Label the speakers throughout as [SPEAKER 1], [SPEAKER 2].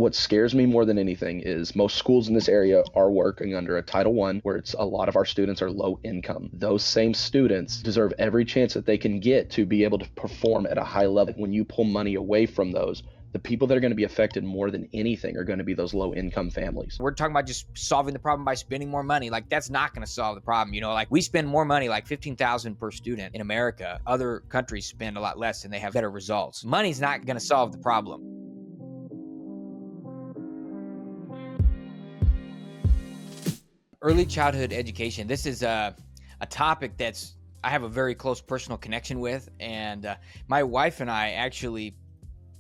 [SPEAKER 1] What scares me more than anything is most schools in this area are working under a Title I, where it's a lot of our students are low income. Those same students deserve every chance that they can get to be able to perform at a high level. When you pull money away from those, the people that are going to be affected more than anything are going to be those low income families.
[SPEAKER 2] We're talking about just solving the problem by spending more money. Like, that's not going to solve the problem. Like, we spend more money, like $15,000 per student in America. Other countries spend a lot less and they have better results. Money's not going to solve the problem. Early childhood education. This is a topic I have a very close personal connection with. And my wife and I actually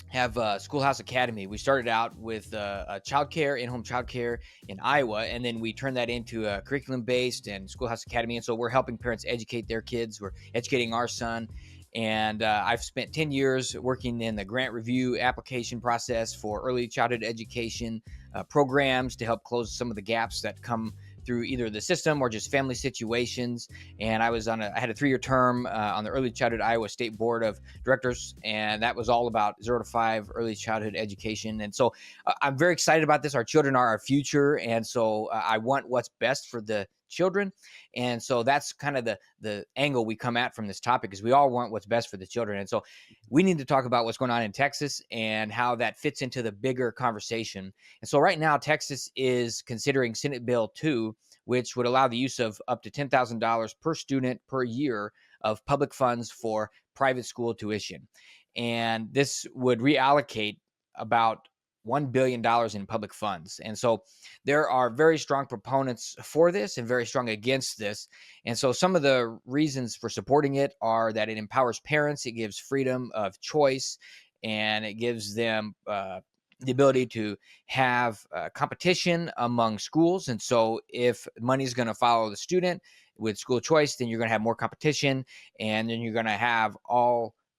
[SPEAKER 2] have a Schoolhouse Academy. We started out with a childcare, in-home childcare in Iowa, and then we turned that into a curriculum-based and Schoolhouse Academy. And so we're helping parents educate their kids. We're educating our son. And I've spent 10 years working in the grant review application process for early childhood education programs to help close some of the gaps that come through either the system or just family situations. And I had a 3-year term on the Early Childhood Iowa State Board of Directors, and that was all about 0 to 5 early childhood education. And so I'm very excited about this. Our children are our future, and so I want what's best for the children. And so that's kind of the angle we come at from this topic, is we all want what's best for the children. And so we need to talk about what's going on in Texas and how that fits into the bigger conversation. And so right now, Texas is considering Senate Bill 2, which would allow the use of up to $10,000 per student per year of public funds for private school tuition. And this would reallocate about $1 billion in public funds. And so there are very strong proponents for this and very strong against this. And so some of the reasons for supporting it are that it empowers parents, it gives freedom of choice, and it gives them the ability to have competition among schools. And so if money is going to follow the student with school choice, then you're going to have more competition, and then you're going to have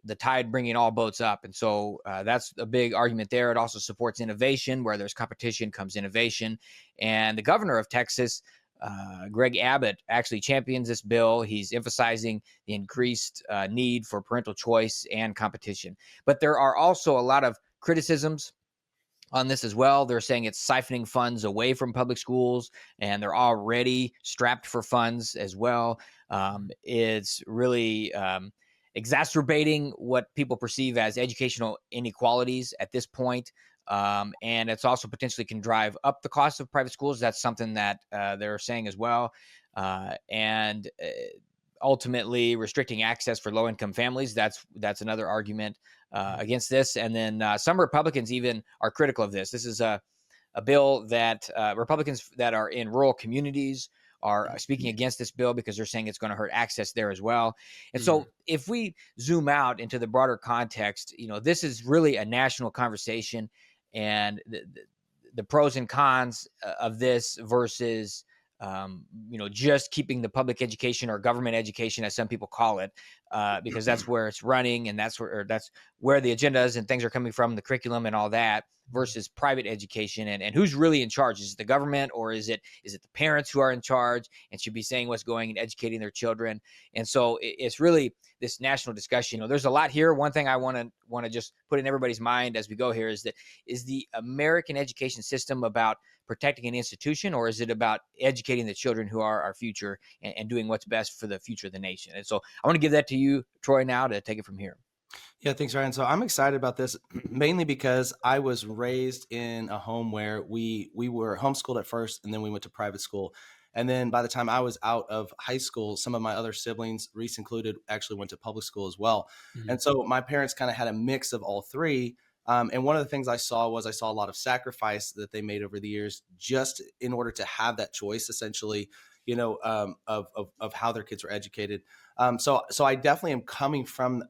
[SPEAKER 2] the tide bringing all boats up. And so that's a big argument there. It also supports innovation. Where there's competition comes innovation. And the governor of Texas, Greg Abbott, actually champions this bill. He's emphasizing the increased need for parental choice and competition. But there are also a lot of criticisms on this as well. They're saying it's siphoning funds away from public schools, and they're already strapped for funds as well. It's really exacerbating what people perceive as educational inequalities at this point. And it's also potentially can drive up the cost of private schools. That's something that they're saying as well. And ultimately restricting access for low-income families. That's another argument against this. And then some Republicans even are critical of this. This is a bill that Republicans that are in rural communities are speaking against this bill because they're saying it's going to hurt access there as well. And so if we zoom out into the broader context, this is really a national conversation, and the pros and cons of this versus just keeping the public education or government education, as some people call it, because that's where it's running, and that's where the agendas and things are coming from, the curriculum and all that, versus private education, and who's really in charge. Is it the government, or is it the parents who are in charge and should be saying what's going and educating their children? And so it's really this national discussion. There's a lot here. One thing I want to just put in everybody's mind as we go here is the American education system about protecting an institution, or is it about educating the children who are our future and doing what's best for the future of the nation? And so I want to give that to you, Troy, now to take it from here.
[SPEAKER 3] Yeah, thanks, Ryan. So I'm excited about this mainly because I was raised in a home where we were homeschooled at first, and then we went to private school. And then by the time I was out of high school, some of my other siblings, Reese included, actually went to public school as well. Mm-hmm. And so my parents kind of had a mix of all three. And one of the things I saw a lot of sacrifice that they made over the years just in order to have that choice, essentially, of how their kids were educated. So I definitely am coming from,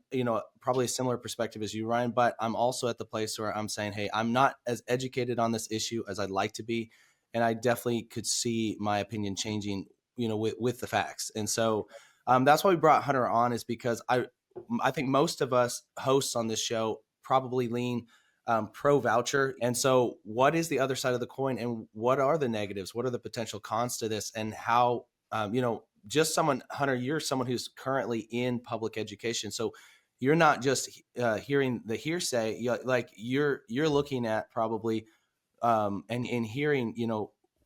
[SPEAKER 3] probably a similar perspective as you, Ryan, but I'm also at the place where I'm saying, hey, I'm not as educated on this issue as I'd like to be. And I definitely could see my opinion changing, with the facts. And so that's why we brought Hunter on, is because I think most of us hosts on this show probably lean pro voucher. And so what is the other side of the coin, and what are the negatives? What are the potential cons to this, and how, just someone, Hunter, you're someone who's currently in public education. So you're not just hearing the hearsay, you're looking at probably and hearing,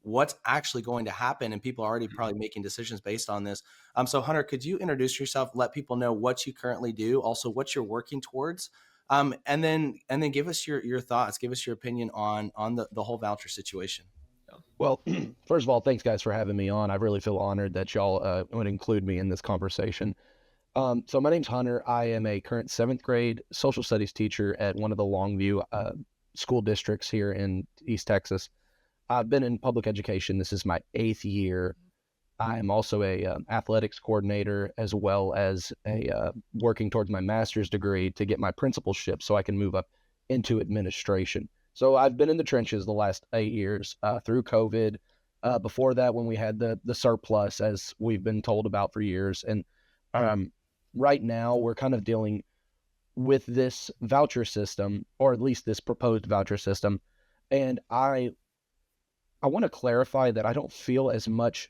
[SPEAKER 3] what's actually going to happen, and people are already probably making decisions based on this. So Hunter, could you introduce yourself, let people know what you currently do, also what you're working towards, and then give us your thoughts, give us your opinion on the whole voucher situation.
[SPEAKER 1] Well, first of all, thanks guys for having me on. I really feel honored that y'all would include me in this conversation. So my name's Hunter. I am a current 7th grade social studies teacher at one of the Longview school districts here in East Texas. I've been in public education. This is my 8th year. I'm also a athletics coordinator, as well as working towards my master's degree to get my principalship so I can move up into administration. So I've been in the trenches the last 8 years through COVID. Before that, when we had the surplus, as we've been told about for years. And right now, we're kind of dealing with this voucher system, or at least this proposed voucher system. And I want to clarify that I don't feel as much.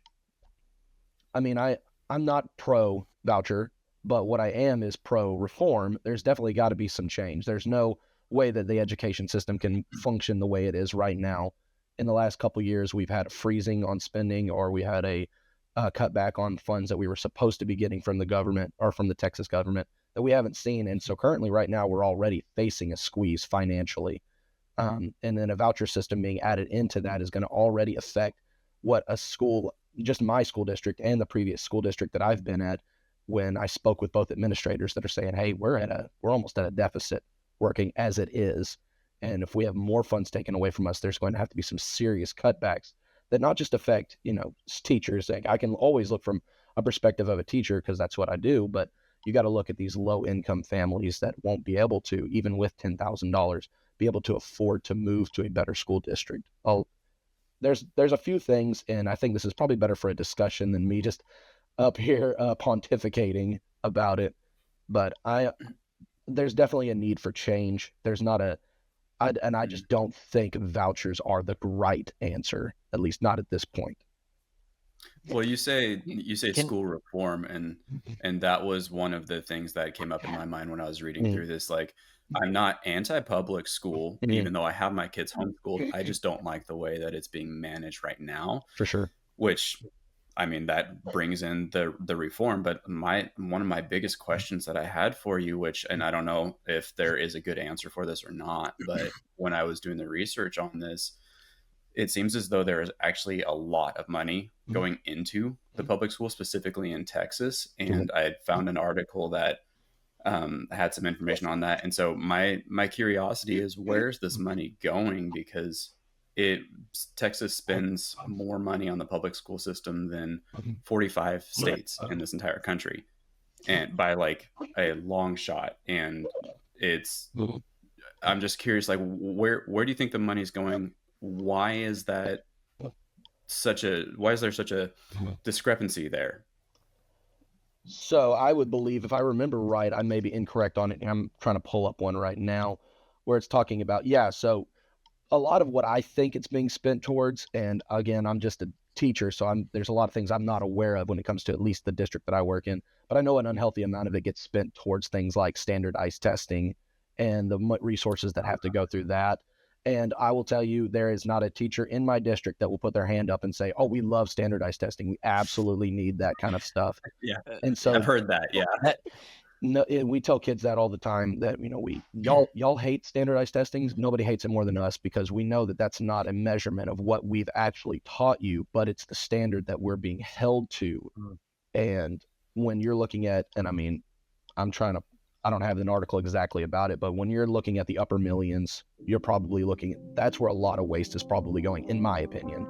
[SPEAKER 1] I mean, I'm not pro voucher, but what I am is pro reform. There's definitely got to be some change. There's no way that the education system can function the way it is right now. In the last couple of years, we've had a freezing on spending, or we had a cutback on funds that we were supposed to be getting from the government, or from the Texas government, that we haven't seen. And so currently right now, we're already facing a squeeze financially. And then a voucher system being added into that is going to already affect what a school, just my school district and the previous school district that I've been at, when I spoke with both administrators that are saying, hey, we're almost at a deficit working as it is. And if we have more funds taken away from us, there's going to have to be some serious cutbacks that not just affect, teachers. Like, I can always look from a perspective of a teacher because that's what I do, but you got to look at these low income families that won't be able to, even with $10,000, be able to afford to move to a better school district. There's a few things, and I think this is probably better for a discussion than me just up here pontificating about it. But there's definitely a need for change. There's not I just don't think vouchers are the right answer, at least not at this point.
[SPEAKER 4] Well, you say school reform, and that was one of the things that came up in my mind when I was reading through this. Like, I'm not anti-public school, even though I have my kids homeschooled. I just don't like the way that it's being managed right now.
[SPEAKER 1] For sure.
[SPEAKER 4] Which, I mean, that brings in the reform. But one of my biggest questions that I had for you, and I don't know if there is a good answer for this or not, but when I was doing the research on this, it seems as though there is actually a lot of money going into the public school, specifically in Texas. And I had found an article that had some information on that. And so my curiosity is, where's this money going? Because Texas spends more money on the public school system than 45 states in this entire country, and by like a long shot. And I'm just curious, like, where do you think the money's going? Why is there such a discrepancy there?
[SPEAKER 1] So I would believe, if I remember right, I may be incorrect on it, and I'm trying to pull up one right now where it's talking about, so a lot of what I think it's being spent towards, and again, I'm just a teacher, so there's a lot of things I'm not aware of when it comes to at least the district that I work in, but I know an unhealthy amount of it gets spent towards things like standardized testing and the resources that have to go through that. And I will tell you, there is not a teacher in my district that will put their hand up and say, oh, we love standardized testing. We absolutely need that kind of stuff.
[SPEAKER 4] Yeah.
[SPEAKER 1] And so
[SPEAKER 4] I've heard that. Yeah.
[SPEAKER 1] No, we tell kids that all the time, that, y'all hate standardized testing. Nobody hates it more than us, because we know that that's not a measurement of what we've actually taught you, but it's the standard that we're being held to. And when you're looking at, and I mean, I don't have an article exactly about it, but when you're looking at the upper millions, you're probably that's where a lot of waste is probably going, in my opinion.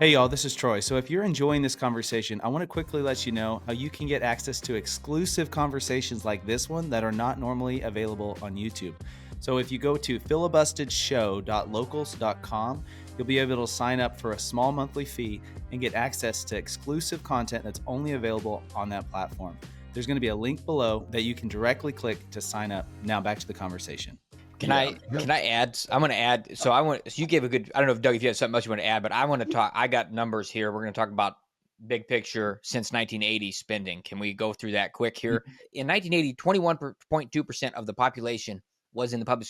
[SPEAKER 3] Hey y'all, this is Troy. So if you're enjoying this conversation, I want to quickly let you know how you can get access to exclusive conversations like this one that are not normally available on YouTube. So if you go to filibustedshow.locals.com, you'll be able to sign up for a small monthly fee and get access to exclusive content that's only available on that platform. There's going to be a link below that you can directly click to sign up. Now back to the conversation.
[SPEAKER 2] Can I add? I'm going to add. So you gave a good, I don't know if Doug, if you have something else you want to add, but I want to talk, I got numbers here. We're going to talk about big picture since 1980 spending. Can we go through that quick here? In 1980, 21.2% of the population was in the public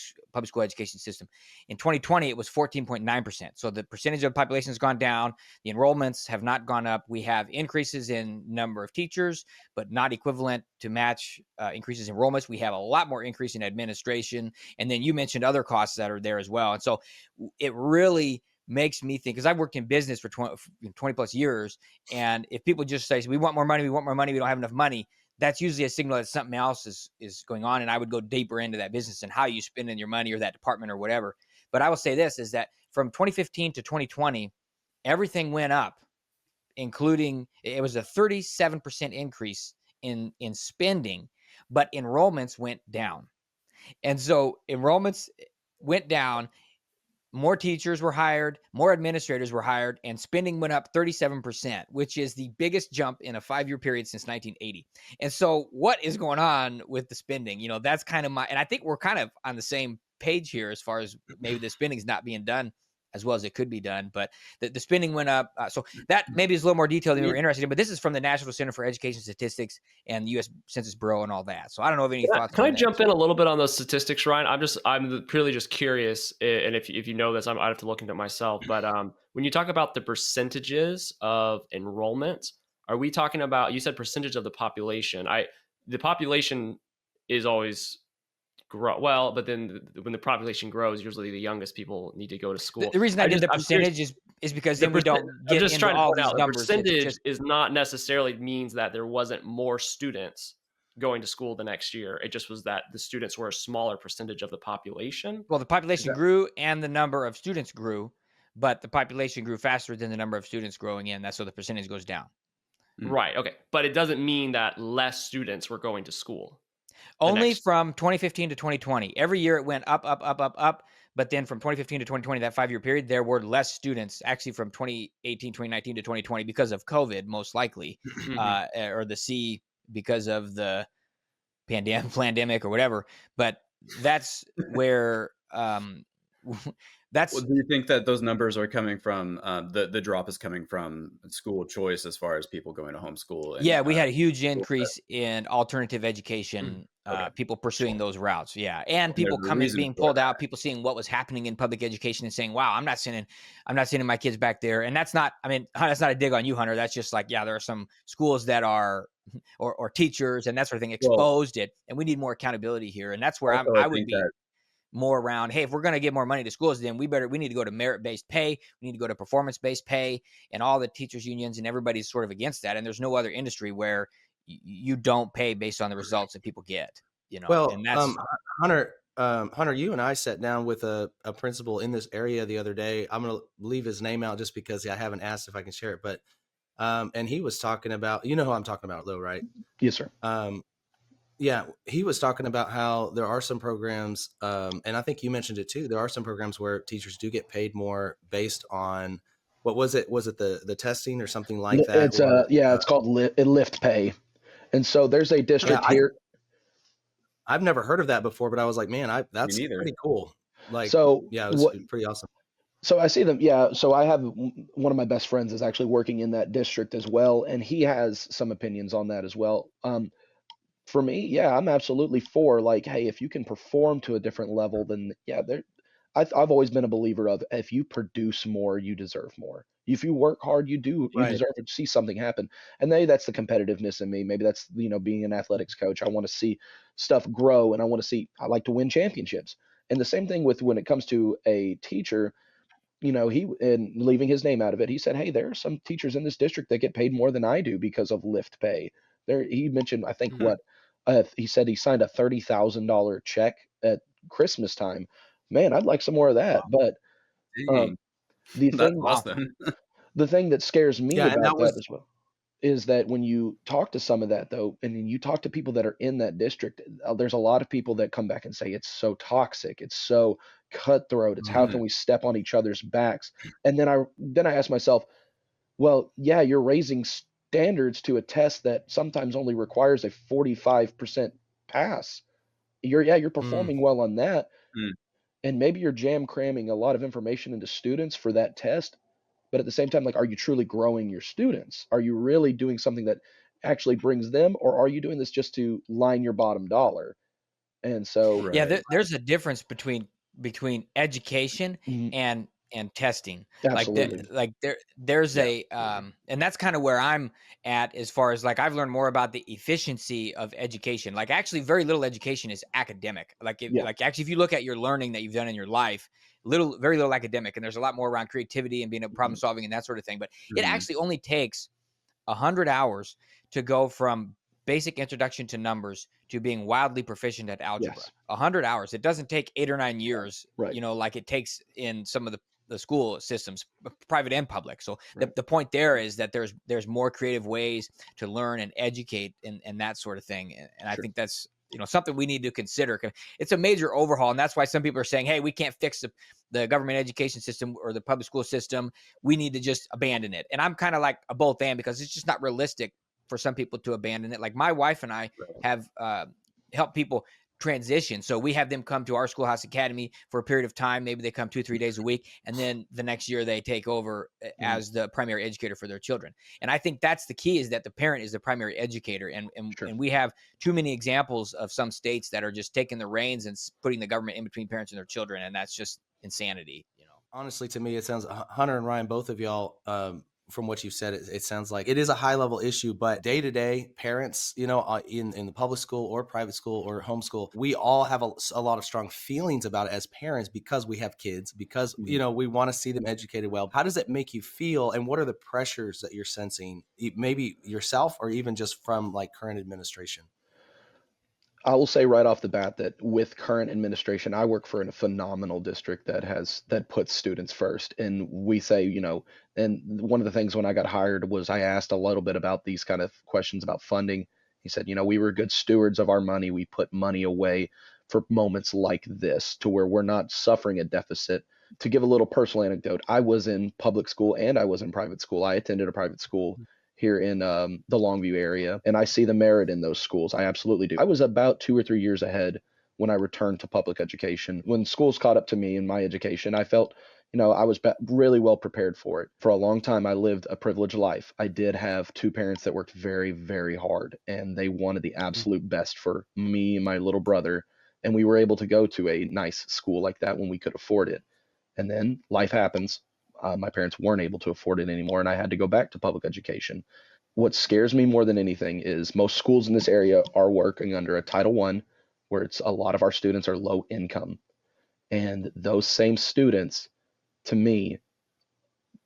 [SPEAKER 2] school education system. In 2020, it was 14.9%. So the percentage of the population has gone down. The enrollments have not gone up. We have increases in number of teachers, but not equivalent to match increases in enrollments. We have a lot more increase in administration. And then you mentioned other costs that are there as well. And so it really makes me think, because I've worked in business for 20 plus years. And if people just say, we want more money, we don't have enough money, that's usually a signal that something else is going on. And I would go deeper into that business and how you spending your money or that department or whatever. But I will say this is that from 2015 to 2020, everything went up, including it was a 37% increase in spending, but enrollments went down. And so enrollments went down. More teachers were hired, more administrators were hired, and spending went up 37%, which is the biggest jump in a 5-year period since 1980. And so what is going on with the spending? You know, that's kind of and I think we're kind of on the same page here as far as maybe the spending is not being done as well as it could be done, but the spending went up. So that maybe is a little more detailed than we were interested in, but this is from the National Center for Education Statistics and the U.S. Census Bureau and all that. So I don't know if any thoughts.
[SPEAKER 5] Can I jump in a little bit on those statistics, Ryan? I'm purely just curious, and if you know this, I have to look into it myself. But when you talk about the percentages of enrollment, are we talking about? You said percentage of the population. The population is always grow well, but then when the population grows, usually the youngest people need to go to school.
[SPEAKER 2] The reason I did the percentage is because then we don't get into all these numbers.
[SPEAKER 5] The percentage is not necessarily means that there wasn't more students going to school the next year. It just was that the students were a smaller percentage of the population.
[SPEAKER 2] Well, the population grew and the number of students grew, but the population grew faster than the number of students growing in. That's so the percentage goes down.
[SPEAKER 5] Right. Okay. But it doesn't mean that less students were going to school.
[SPEAKER 2] Only from 2015 to 2020. Every year it went up. But then from 2015 to 2020, that 5-year period, there were less students actually from 2018, 2019 to 2020 because of COVID, most likely, or the C because of the pandemic or whatever. But that's where that's.
[SPEAKER 4] Well, do you think that those numbers are coming from the drop is coming from school choice as far as people going to homeschool?
[SPEAKER 2] Yeah, we had a huge increase in alternative education. People pursuing those routes. Yeah. And people being pulled out, people seeing what was happening in public education and saying, wow, I'm not sending my kids back there. And that's not a dig on you, Hunter. That's just like, yeah, there are some schools that are, or teachers and that sort of thing exposed it. And we need more accountability here. And that's where I would be more around, hey, if we're going to give more money to schools, then we need to go to merit-based pay. We need to go to performance-based pay, and all the teachers unions and everybody's sort of against that. And there's no other industry where you don't pay based on the results that people get, you know.
[SPEAKER 3] Well,
[SPEAKER 2] and that's
[SPEAKER 3] Hunter, you and I sat down with a principal in this area the other day. I'm going to leave his name out just because I haven't asked if I can share it, but and he was talking about, you know who I'm talking about, Lou, right?
[SPEAKER 1] Yes, sir.
[SPEAKER 3] Yeah, he was talking about how there are some programs, and I think you mentioned it too. There are some programs where teachers do get paid more based on, what was it? Was it the testing or something like that?
[SPEAKER 1] It's it's called lift pay. And so there's a district here.
[SPEAKER 3] I've never heard of that before, but I was like, man, that's pretty cool. Like,
[SPEAKER 1] so
[SPEAKER 3] yeah, it was pretty awesome.
[SPEAKER 1] So I see them. Yeah. So I have one of my best friends is actually working in that district as well. And he has some opinions on that as well. For me, yeah, I'm absolutely for, like, hey, if you can perform to a different level, then yeah, I've always been a believer of, if you produce more, you deserve more. If you work hard, you deserve to see something happen. And maybe that's the competitiveness in me. Maybe that's, being an athletics coach. I want to see stuff grow, and I like to win championships. And the same thing with when it comes to a teacher, and leaving his name out of it, he said, hey, there are some teachers in this district that get paid more than I do because of lift pay. He mentioned, I think he said he signed a $30,000 check at Christmas time. Man, I'd like some more of that. But the thing that scares me about that as well is that when you talk to some of that, though, and then you talk to people that are in that district, there's a lot of people that come back and say it's so toxic, it's so cutthroat, it's how can we step on each other's backs? And then I ask myself, well, yeah, you're raising standards to a test that sometimes only requires a 45% pass. You're performing well on that. And maybe you're jam cramming a lot of information into students for that test. But at the same time, like, are you truly growing your students? Are you really doing something that actually brings them, or are you doing this just to line your bottom dollar? And so,
[SPEAKER 2] Yeah,
[SPEAKER 4] Right.
[SPEAKER 2] there's a difference between education
[SPEAKER 1] mhm,
[SPEAKER 2] and testing.
[SPEAKER 1] absolutely.
[SPEAKER 2] There's
[SPEAKER 4] Yeah.
[SPEAKER 2] a
[SPEAKER 4] Absolutely.
[SPEAKER 2] and that's kind of where I'm at as far as like I've learned more about the efficiency of education. Like actually very little education is academic.
[SPEAKER 1] Yeah.
[SPEAKER 2] Like actually if you look at your learning that you've done in your life, very little academic, and there's a lot more around creativity and being a problem
[SPEAKER 1] Mhm.
[SPEAKER 2] solving and that sort of thing. But it
[SPEAKER 4] Mhm.
[SPEAKER 2] actually only takes 100 hours to go from basic introduction to numbers to being wildly proficient at algebra.
[SPEAKER 1] Yes.
[SPEAKER 2] 100 hours. It doesn't take 8 or 9 years,
[SPEAKER 1] Right.
[SPEAKER 2] like it takes in some of the school systems, private and public. So
[SPEAKER 1] Right.
[SPEAKER 2] the point there is that there's more creative ways to learn and educate and that sort of thing. And I
[SPEAKER 1] Sure.
[SPEAKER 2] think that's something we need to consider. It's a major overhaul, and that's why some people are saying, "Hey, we can't fix the government education system or the public school system. We need to just abandon it." And I'm kind of like a both and, because it's just not realistic for some people to abandon it. Like my wife and I
[SPEAKER 4] Right.
[SPEAKER 2] have helped people transition. So we have them come to our Schoolhouse Academy for a period of time. Maybe they come 2 or 3 days a week, and then the next year they take over
[SPEAKER 1] Mhm.
[SPEAKER 2] as the primary educator for their children. And I think that's the key, is that the parent is the primary educator.
[SPEAKER 1] Sure.
[SPEAKER 2] And we have too many examples of some states that are just taking the reins and putting the government in between parents and their children. And that's just insanity.
[SPEAKER 3] Honestly, to me, it sounds Hunter and Ryan, both of y'all, from what you've said, it sounds like it is a high level issue. But day to day, parents, in the public school or private school or homeschool, we all have a lot of strong feelings about it as parents, because we have kids, because
[SPEAKER 1] Mhm.
[SPEAKER 3] we want to see them educated well. How does it make you feel, and what are the pressures that you're sensing, maybe yourself or even just from like current administration?
[SPEAKER 1] I will say right off the bat that with current administration, I work for a phenomenal district that puts students first. And we say, and one of the things when I got hired was I asked a little bit about these kind of questions about funding. He said, we were good stewards of our money. We put money away for moments like this to where we're not suffering a deficit. To give a little personal anecdote, I was in public school and I was in private school. I attended a private school here in the Longview area, and I see the merit in those schools. I absolutely do. I was about 2 or 3 years ahead when I returned to public education. When schools caught up to me in my education, I felt, I was really well prepared for it. For a long time, I lived a privileged life. I did have two parents that worked very, very hard, and they wanted the absolute best for me and my little brother. And we were able to go to a nice school like that when we could afford it. And then life happens. My parents weren't able to afford it anymore, and I had to go back to public education. What scares me more than anything is most schools in this area are working under a Title I, where it's a lot of our students are low income. And those same students, to me,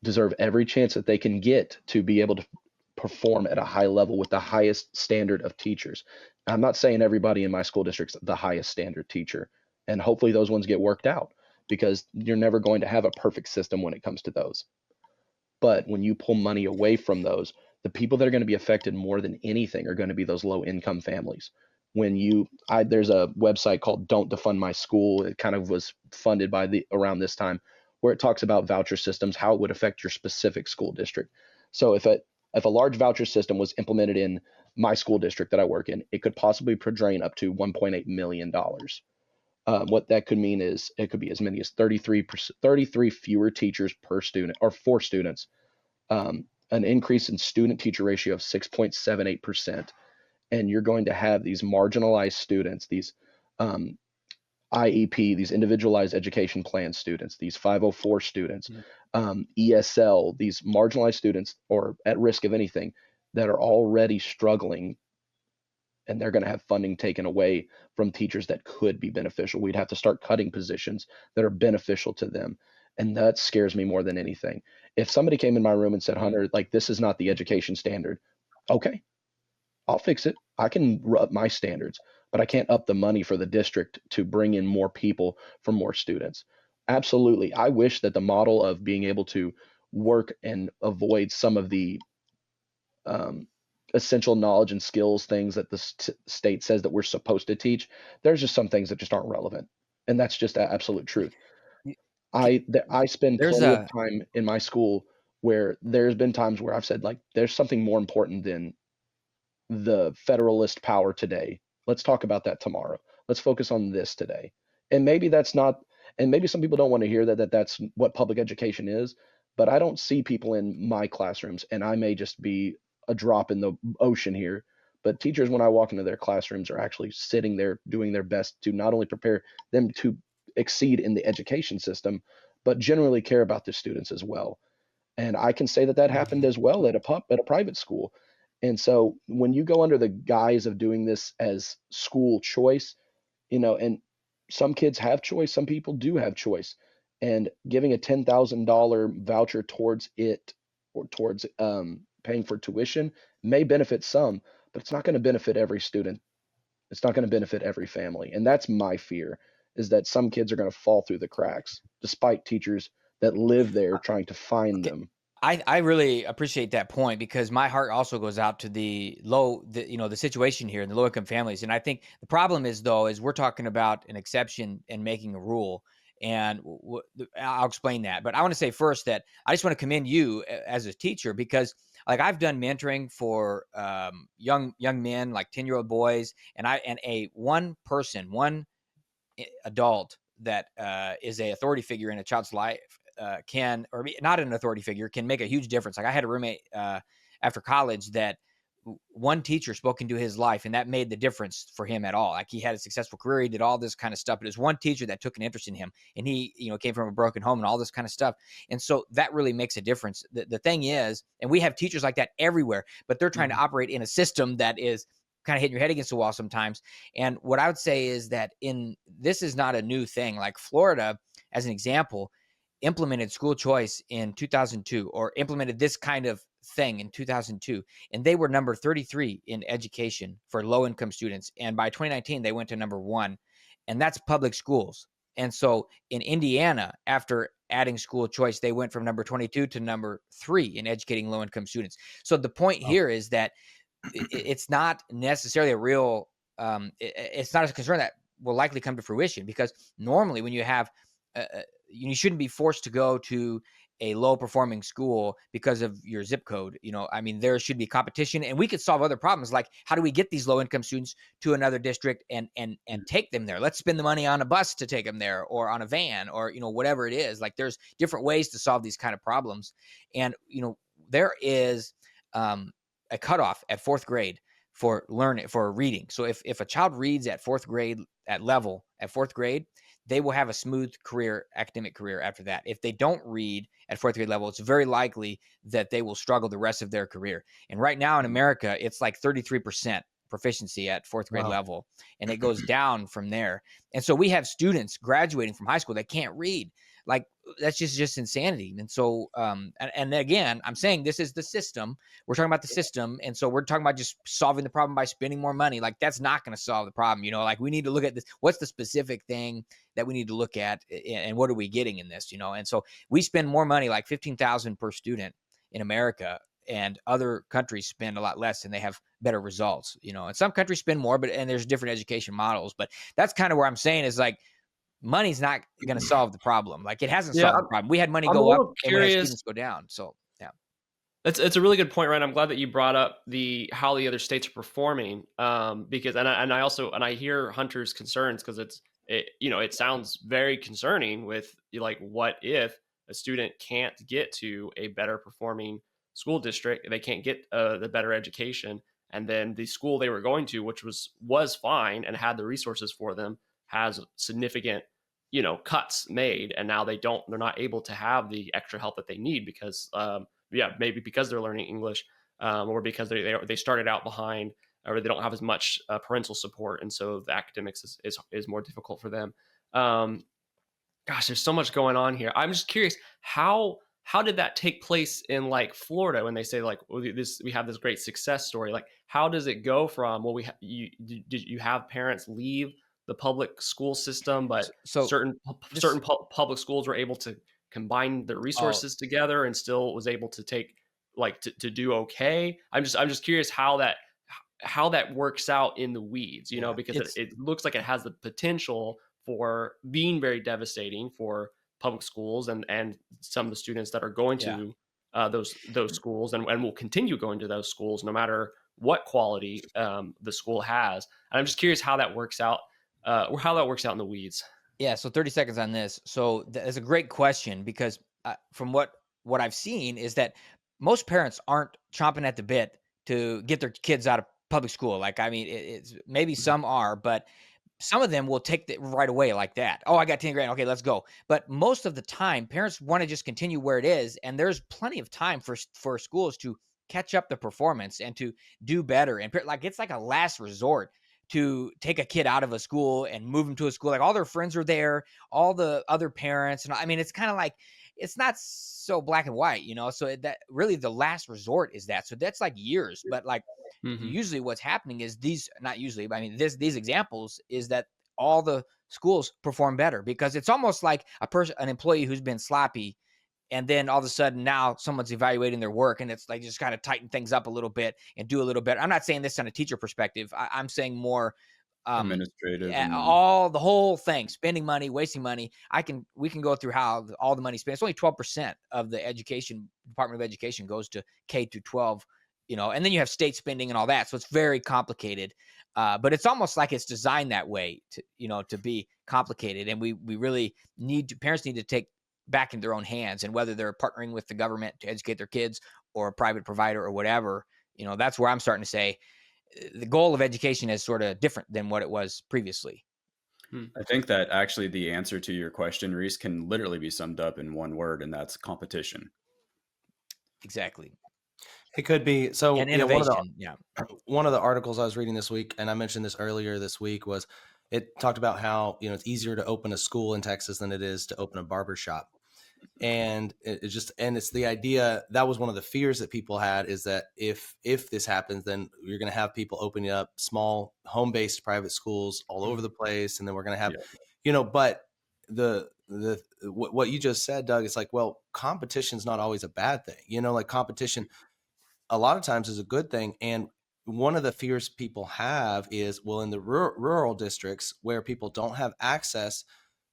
[SPEAKER 1] deserve every chance that they can get to be able to perform at a high level with the highest standard of teachers. I'm not saying everybody in my school district's the highest standard teacher, and hopefully those ones get worked out, because you're never going to have a perfect system when it comes to those. But when you pull money away from those, the people that are going to be affected more than anything are going to be those low income families. There's a website called Don't Defund My School. It kind of was funded by around this time, where it talks about voucher systems, how it would affect your specific school district. So if a large voucher system was implemented in my school district that I work in, it could possibly drain up to $1.8 million. What that could mean is it could be as many as 33 fewer teachers per student or for students, an increase in student teacher ratio of 6.78%. And you're going to have these marginalized students, these um, IEP, these individualized education plan students, these 504 students, ESL, these marginalized students or at risk of anything that are already struggling, and they're going to have funding taken away from teachers that could be beneficial. We'd have to start cutting positions that are beneficial to them. And that scares me more than anything. If somebody came in my room and said, Hunter, like, this is not the education standard, okay, I'll fix it. I can up my standards, but I can't up the money for the district to bring in more people for more students. Absolutely. I wish that the model of being able to work and avoid some of the um, essential knowledge and skills things that the state says that we're supposed to teach, there's just some things that just aren't relevant, and that's just the absolute truth.
[SPEAKER 2] Y-
[SPEAKER 1] I spend
[SPEAKER 2] There's
[SPEAKER 1] plenty of
[SPEAKER 2] a
[SPEAKER 1] time in my school where there's been times where I've said, like, there's something more important than the federalist power today. Let's talk about that tomorrow. Let's focus on this today. And maybe that's not, and maybe some people don't want to hear that's what public education is, but I don't see people in my classrooms, and I may just be a drop in the ocean here, But teachers, when I walk into their classrooms, are actually sitting there doing their best to not only prepare them to exceed in the education system, but generally care about the students as well. And I can say that that happened as well at a private school. And so when you go under the guise of doing this as school choice, and some kids have choice, some people do have choice, and giving a $10,000 voucher towards it, or towards paying for tuition, may benefit some, but it's not going to benefit every student. It's not going to benefit every family. And that's my fear, is that some kids are going to fall through the cracks despite teachers that live there trying to find
[SPEAKER 2] Okay.
[SPEAKER 1] them.
[SPEAKER 2] I really appreciate that point, because my heart also goes out to the the situation here in the low income families. And I think the problem is, though, is we're talking about an exception and making a rule. And I'll explain that. But I want to say first that I just want to commend you as a teacher, because like I've done mentoring for young men, like 10-year-old boys, and one adult that is a authority figure in a child's life can, or not an authority figure, can make a huge difference. Like I had a roommate after college that one teacher spoke into his life, and that made the difference for him at all. Like he had a successful career, he did all this kind of stuff, but it was one teacher that took an interest in him, and he, came from a broken home and all this kind of stuff. And so that really makes a difference. The thing is, and we have teachers like that everywhere, but they're trying to operate in a system that is kind of hitting your head against the wall sometimes. And what I would say is that this is not a new thing. Like Florida, as an example, implemented school choice in 2002, or implemented this kind of thing in 2002, and they were number 33 in education for low income students, and by 2019 they went to number 1, and that's public schools. And so in Indiana, after adding school choice, they went from number 22 to number 3 in educating low income students. So the point here is that it's not necessarily a real it's not a concern that will likely come to fruition, because normally when you have you shouldn't be forced to go to a low performing school because of your zip code. I mean, there should be competition, and we could solve other problems. Like, how do we get these low income students to another district and take them there? Let's spend the money on a bus to take them there, or on a van, or, whatever it is. Like, there's different ways to solve these kind of problems. And, there is a cutoff at 4th grade for reading. So if a child reads at 4th grade at 4th grade, they will have a smooth academic career after that. If they don't read at 4th grade level, it's very likely that they will struggle the rest of their career. And right now in America, it's like 33% proficiency at 4th grade level, and it goes down from there. And so we have students graduating from high school that can't read. Like, that's just insanity. And so, and again, I'm saying this is the system. We're talking about the system. And so we're talking about just solving the problem by spending more money. Like, that's not going to solve the problem. Like, we need to look at this. What's the specific thing that we need to look at, and what are we getting in this? And so we spend more money, like $15,000 per student in America, and other countries spend a lot less, and they have better results. And some countries spend more, and there's different education models. But that's kind of where I'm saying is, like, money's not going to solve the problem. Like, it hasn't solved the problem. We had money go up, and we had students go down. So yeah,
[SPEAKER 5] it's a really good point, Ryan. I'm glad that you brought up how the other states are performing, because I hear Hunter's concerns, because it sounds very concerning with, like, what if a student can't get to a better performing school district, they can't get the better education, and then the school they were going to, which was fine and had the resources for them, has significant cuts made, and now they're not able to have the extra help that they need, because maybe because they're learning English, or because they started out behind, or they don't have as much parental support, and so the academics is more difficult for them. Gosh, there's so much going on here. I'm just curious, how did that take place in, like, Florida, when they say, like, we have this great success story? Like, how does it go from, well, did you have parents leave the public school system, but certain public schools were able to combine their resources together and still was able to take, like, to do okay? I'm just curious how that works out in the weeds, because it looks like it has the potential for being very devastating for public schools and some of the students that are going to those schools, and will continue going to those schools no matter what quality the school has. And I'm just curious how that works out. How that works out in the weeds.
[SPEAKER 2] Yeah. So 30 seconds on this. So that's a great question, because from what I've seen is that most parents aren't chomping at the bit to get their kids out of public school. Like, I mean, it's maybe some are, but some of them will take it right away like that. Oh, I got 10 grand. Okay, let's go. But most of the time, parents want to just continue where it is. And there's plenty of time for schools to catch up the performance and to do better. And like, it's like a last resort to take a kid out of a school and move them to a school. Like, all their friends are there, all the other parents. And I mean, it's kind of like, it's not so black and white, so that really the last resort is that. So that's like years, but like, usually what's happening is not usually, but I mean, these examples is that all the schools perform better, because it's almost like an employee who's been sloppy, and then all of a sudden now someone's evaluating their work, and it's like, just kind of tighten things up a little bit and do a little better. I'm not saying this on a teacher perspective. I'm saying more
[SPEAKER 4] administrative,
[SPEAKER 2] the whole thing, spending money, wasting money. We can go through how all the money spent. It's only 12% of the Department of Education goes to K through 12, and then you have state spending and all that. So it's very complicated. But it's almost like it's designed that way to be complicated. And we really parents need to take back in their own hands, and whether they're partnering with the government to educate their kids or a private provider or whatever, that's where I'm starting to say the goal of education is sort of different than what it was previously.
[SPEAKER 4] I think that actually the answer to your question, Reese, can literally be summed up in one word, and that's competition.
[SPEAKER 2] Exactly.
[SPEAKER 3] It could be. So
[SPEAKER 2] And innovation.
[SPEAKER 3] One of the articles I was reading this week, and I mentioned this earlier this week, was it talked about how, it's easier to open a school in Texas than it is to open a barber shop. And it's the idea that was one of the fears that people had, is that if this happens, then you're going to have people opening up small home-based private schools all over the place. And then we're going to have, but what you just said, Doug, it's like, well, competition's not always a bad thing. Like, competition a lot of times is a good thing. And one of the fears people have is, well, in the rural districts where people don't have access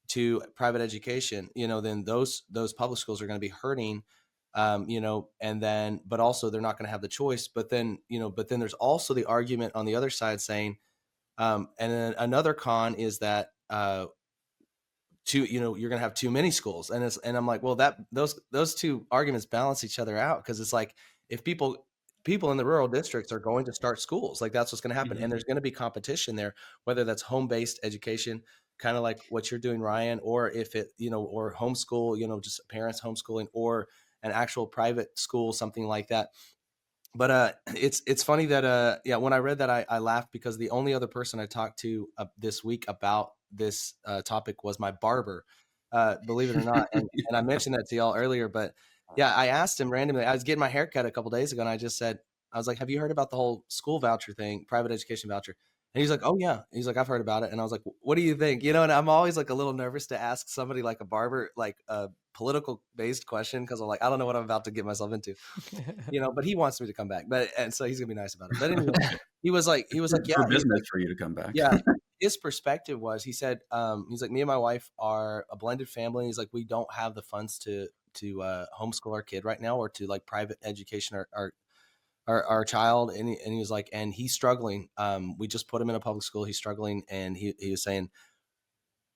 [SPEAKER 3] to private education, then those public schools are going to be hurting, and then, but also they're not going to have the choice. But then there's also the argument on the other side saying, and then another con is that, you're going to have too many schools. And I'm like, well, those two arguments balance each other out. Cause it's like, if people in the rural districts are going to start schools, like, that's what's going to happen. And there's going to be competition there, whether that's home-based education, kind of like what you're doing, Ryan, or if it, or homeschool, just parents homeschooling, or an actual private school, something like that. But it's funny that when I read that, I laughed, because the only other person I talked to this week about this topic was my barber, believe it or not. And I mentioned that to y'all earlier, but yeah, I asked him randomly. I was getting my haircut a couple days ago, and I just said, I was like, have you heard about the whole school voucher thing, private education voucher? And he's like, oh yeah. He's like, I've heard about it. And I was like, what do you think? And I'm always like a little nervous to ask somebody like a barber, like a political based question, because I'm like, I don't know what I'm about to get myself into, but he wants me to come back, and so he's gonna be nice about it. But anyway, he was like, yeah,
[SPEAKER 4] for business for you to come back.
[SPEAKER 3] Yeah. His perspective was, he said, he's like, me and my wife are a blended family. He's like, we don't have the funds to homeschool our kid right now, or to like private education our child. And he was like, and he's struggling. We just put him in a public school. He's struggling. And he was saying,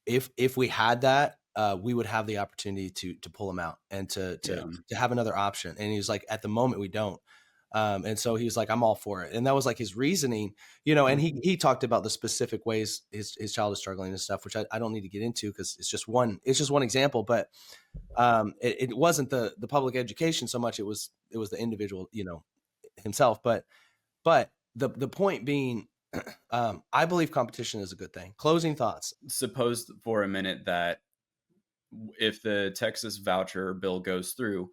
[SPEAKER 3] if we had that, we would have the opportunity to pull him out and to have another option. And he was like, at the moment we don't. And so he was like, I'm all for it. And that was like his reasoning, and he talked about the specific ways his child is struggling and stuff, which I don't need to get into, because it's just one example. But it wasn't the public education so much. It was the individual, himself. But the point being, I believe competition is a good thing. Closing thoughts.
[SPEAKER 4] Suppose for a minute that if the Texas voucher bill goes through,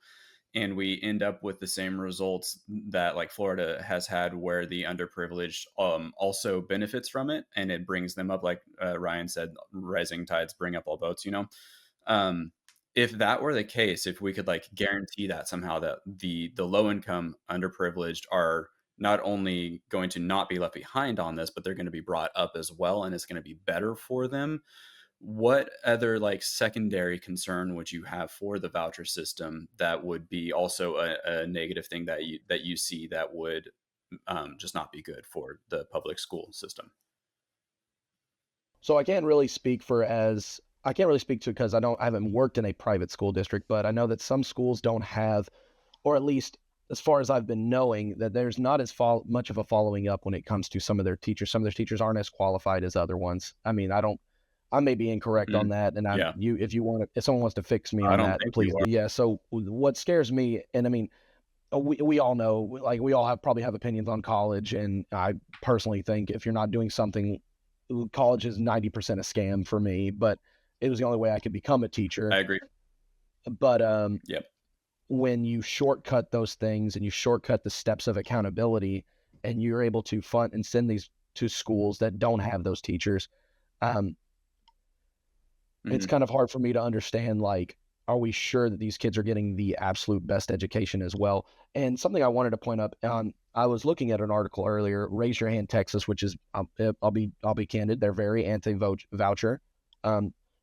[SPEAKER 4] and we end up with the same results that like Florida has had, where the underprivileged also benefits from it, and it brings them up, like Ryan said, rising tides bring up all boats, if that were the case, if we could like guarantee that somehow, that the low income underprivileged are not only going to not be left behind on this, but they're going to be brought up as well, and it's going to be better for them. What other like secondary concern would you have for the voucher system that would be also a negative thing that you see that would just not be good for the public school system?
[SPEAKER 1] So I can't really speak to, because I haven't worked in a private school district, but I know that some schools don't have, or at least as far as I've been knowing, that there's not as much of a following up when it comes to some of their teachers. Some of their teachers aren't as qualified as other ones. I mean, I may be incorrect on that, and
[SPEAKER 4] Yeah.
[SPEAKER 1] if someone wants to fix me
[SPEAKER 4] I
[SPEAKER 1] on
[SPEAKER 4] don't
[SPEAKER 1] that,
[SPEAKER 4] think
[SPEAKER 1] please.
[SPEAKER 4] you are.
[SPEAKER 1] Yeah. So what scares me, and I mean, we all know, like, we all probably have opinions on college, and I personally think if you're not doing something, college is 90% a scam for me. But it was the only way I could become a teacher.
[SPEAKER 4] I agree.
[SPEAKER 1] But
[SPEAKER 4] Yep.
[SPEAKER 1] when you shortcut those things and you shortcut the steps of accountability, and you're able to fund and send these to schools that don't have those teachers, it's kind of hard for me to understand, like, are we sure that these kids are getting the absolute best education as well? And something I wanted to point up on, I was looking at an article earlier, Raise Your Hand Texas, which is, I'll be candid, they're very anti-voucher.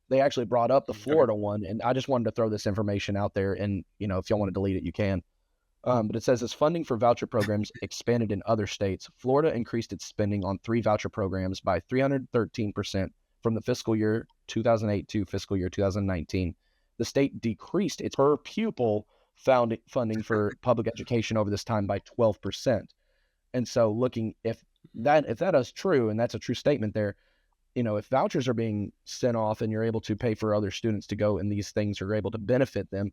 [SPEAKER 1] They actually brought up the Florida one, and I just wanted to throw this information out there, and, you know, if y'all want to delete it, you can. But it says, as funding for voucher programs expanded in other states, Florida increased its spending on 3 voucher programs by 313% from the fiscal year 2008 to fiscal year 2019. The state decreased its per pupil funding for public education over this time by 12%. And so looking, if that is true, and that's a true statement there, you know, if vouchers are being sent off and you're able to pay for other students to go and these things are able to benefit them,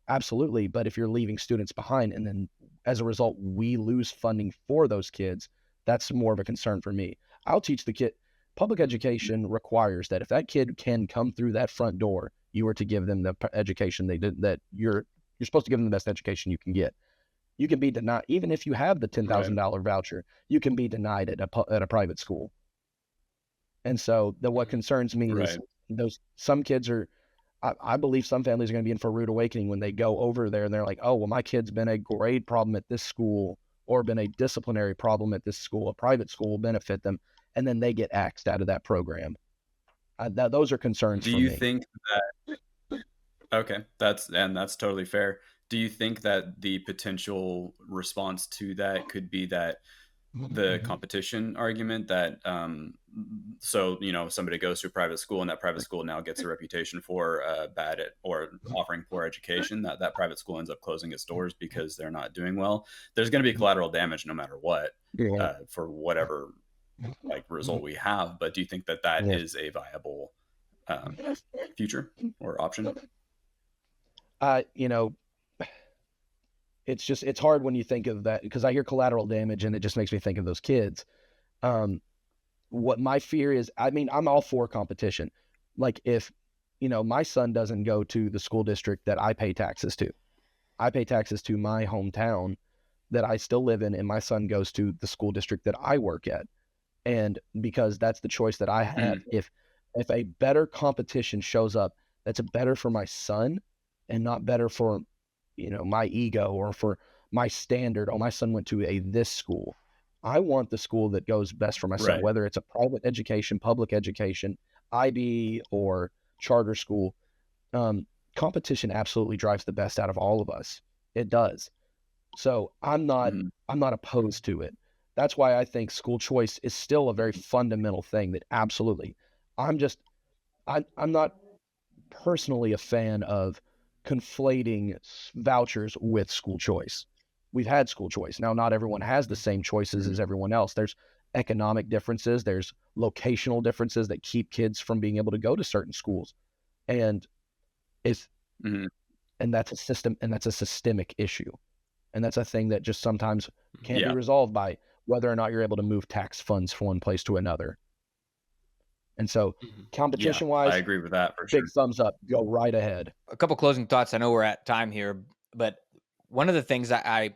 [SPEAKER 1] absolutely. But if you're leaving students behind, and then as a result, we lose funding for those kids, that's more of a concern for me. I'll teach the kid. Public education requires that if that kid can come through that front door, you are to give them the education that you're supposed to give them the best education you can get. You can be denied, even if you have the $10,000 voucher, you can be denied at a private school. And so what concerns me is some kids are, I believe some families are going to be in for a rude awakening when they go over there and they're like, oh, well, my kid's been a grade problem at this school or been a disciplinary problem at this school. A private school will benefit them. And then they get axed out of that program. Those are concerns for me.
[SPEAKER 4] Do you think that, okay, that's totally fair. Do you think that the potential response to that could be that the competition argument that, so, you know, somebody goes to a private school and that private school now gets a reputation for bad at or offering poor education, that private school ends up closing its doors because they're not doing well? There's going to be collateral damage no matter what, for whatever like result we have. But do you think that is a viable future or option?
[SPEAKER 1] You know, it's hard when you think of that, because I hear collateral damage and it just makes me think of those kids. What my fear is, I mean, I'm all for competition. Like, if, you know, my son doesn't go to the school district that I pay taxes to, I pay taxes to my hometown that I still live in, and my son goes to the school district that I work at. And because that's the choice that I have, if a better competition shows up, that's better for my son and not better for, you know, my ego or for my standard. Oh, my son went to this school. I want the school that goes best for my son, whether it's a private education, public education, IB, or charter school. Competition absolutely drives the best out of all of us. It does. So I'm not opposed to it. That's why I think school choice is still a very fundamental thing that absolutely, I'm not personally a fan of conflating vouchers with school choice. We've had school choice. Now, not everyone has the same choices as everyone else. There's economic differences. There's locational differences that keep kids from being able to go to certain schools. And and that's a system, and that's a systemic issue. And that's a thing that just sometimes can't be resolved by whether or not you're able to move tax funds from one place to another. And so competition-wise,
[SPEAKER 4] I agree with that for sure.
[SPEAKER 1] Big thumbs up. Go right ahead.
[SPEAKER 2] A couple closing thoughts. I know we're at time here, but one of the things that I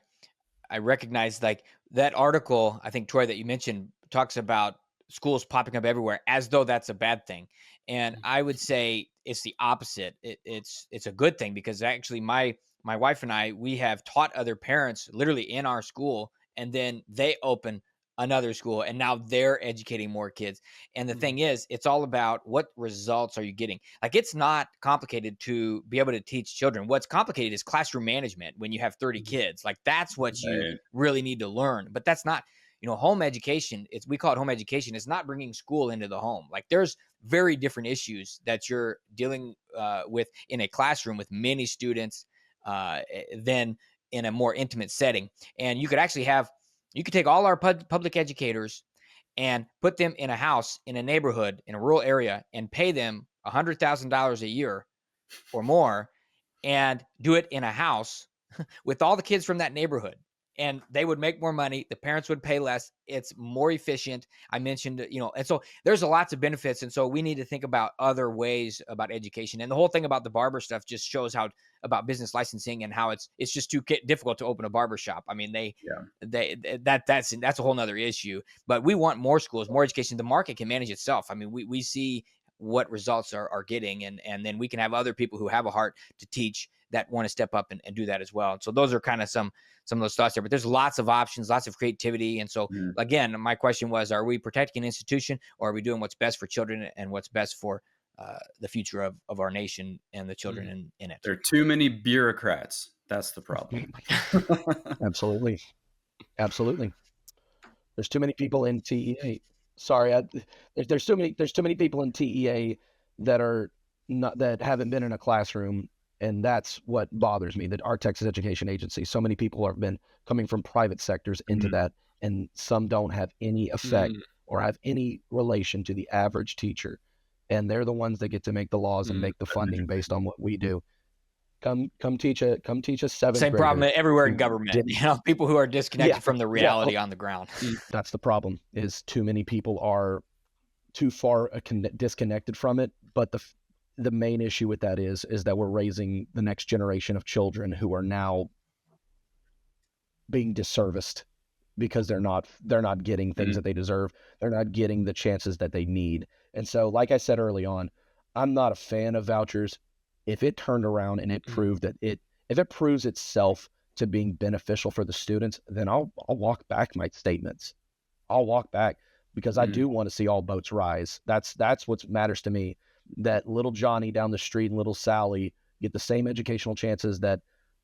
[SPEAKER 2] recognize, like that article, I think, Troy, that you mentioned, talks about schools popping up everywhere as though that's a bad thing. And I would say it's the opposite. It's a good thing, because actually my wife and I, we have taught other parents literally in our school, and then they open another school, and now they're educating more kids. And the thing is, it's all about what results are you getting. Like, it's not complicated to be able to teach children. What's complicated is classroom management when you have 30 kids. Like, that's what you really need to learn. But that's not, you know, home education. We call it home education. It's not bringing school into the home. Like, there's very different issues that you're dealing with in a classroom with many students than in a more intimate setting. And you could actually take all our public educators and put them in a house in a neighborhood in a rural area and pay them $100,000 a year or more, and do it in a house with all the kids from that neighborhood. And they would make more money. The parents would pay less. It's more efficient. I mentioned, and so there's lots of benefits. And so we need to think about other ways about education. And the whole thing about the barber stuff just shows how about business licensing and how it's just too difficult to open a barber shop. I mean, that's a whole nother issue. But we want more schools, more education. The market can manage itself. I mean, we see what results are getting, and then we can have other people who have a heart to teach that want to step up and do that as well. And so those are kind of some of those thoughts there, but there's lots of options, lots of creativity. And so again, my question was, are we protecting an institution, or are we doing what's best for children and what's best for the future of our nation and the children in it?
[SPEAKER 4] There are too many bureaucrats. That's the problem.
[SPEAKER 1] Absolutely. There's too many people in TEA. Sorry, there's too many people in TEA that haven't been in a classroom, and that's what bothers me. That our Texas Education Agency, so many people have been coming from private sectors into that, and some don't have any effect or have any relation to the average teacher, and they're the ones that get to make the laws and make the funding based on what we do. Come teach a seventh
[SPEAKER 2] Same
[SPEAKER 1] grader.
[SPEAKER 2] problem everywhere in government. People who are disconnected from the reality on the ground.
[SPEAKER 1] That's the problem. Is too many people are too far disconnected from it. But the main issue with that is that we're raising the next generation of children who are now being disserviced because they're not getting things that they deserve. They're not getting the chances that they need. And so, like I said early on, I'm not a fan of vouchers. If it turned around and it proved that if it proves itself to being beneficial for the students, then I'll walk back my statements. I'll walk back because I do want to see all boats rise. That's what matters to me. That little Johnny down the street and little Sally get the same educational chances that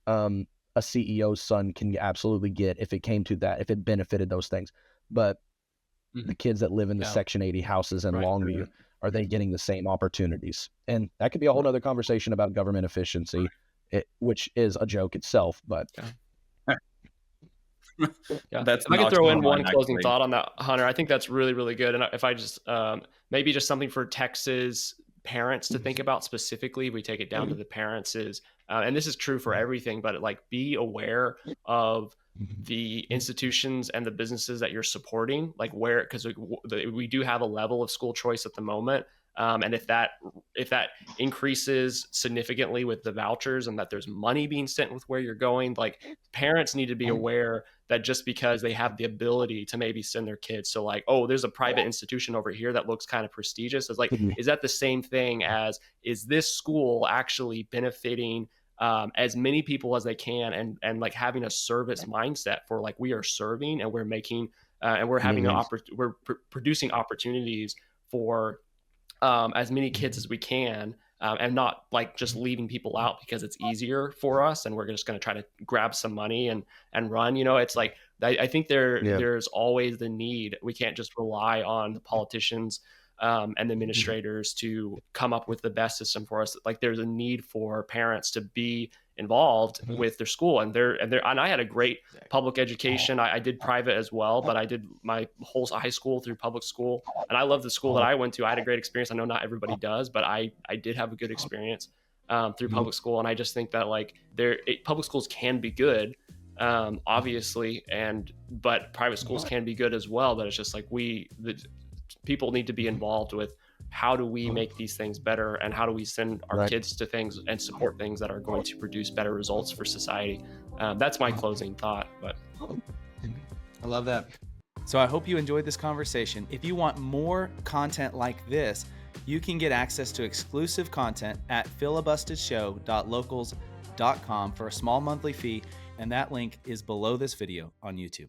[SPEAKER 1] a CEO's son can absolutely get if it came to that, if it benefited those things. But the kids that live in the Section 80 houses in Longview, are they getting the same opportunities? And that could be a whole other conversation about government efficiency, which is a joke itself. But
[SPEAKER 5] if I could throw in one closing thought on that, Hunter, I think that's really, really good. And if I just maybe just something for Texas parents to think about specifically, we take it down to the parents is, and this is true for everything, but be aware of the institutions and the businesses that you're supporting, because we do have a level of school choice at the moment. And if that increases significantly with the vouchers and that there's money being sent with where you're going, parents need to be aware that just because they have the ability to maybe send their kids. So there's a private institution over here that looks kind of prestigious. It's is that the same thing as, is this school actually benefiting as many people as they can, and having a service mindset for we are serving and we're making and we're having we're producing opportunities for as many kids as we can, and not just leaving people out because it's easier for us and we're just going to try to grab some money and run. It's I think there's always the need. We can't just rely on the politicians and the administrators to come up with the best system for us. There's a need for parents to be involved with their school, and I had a great public education. I did private as well, but I did my whole high school through public school, and I love the school that I went to. I had a great experience. I know not everybody does, but I did have a good experience through public school, and I just think that public schools can be good, obviously, but private schools can be good as well. But it's just people need to be involved with how do we make these things better, and how do we send our kids to things and support things that are going to produce better results for society. That's my closing thought. But
[SPEAKER 3] I love that. So I hope you enjoyed this conversation. If you want more content like this, you can get access to exclusive content at filibustershow.locals.com for a small monthly fee, and that link is below this video on YouTube.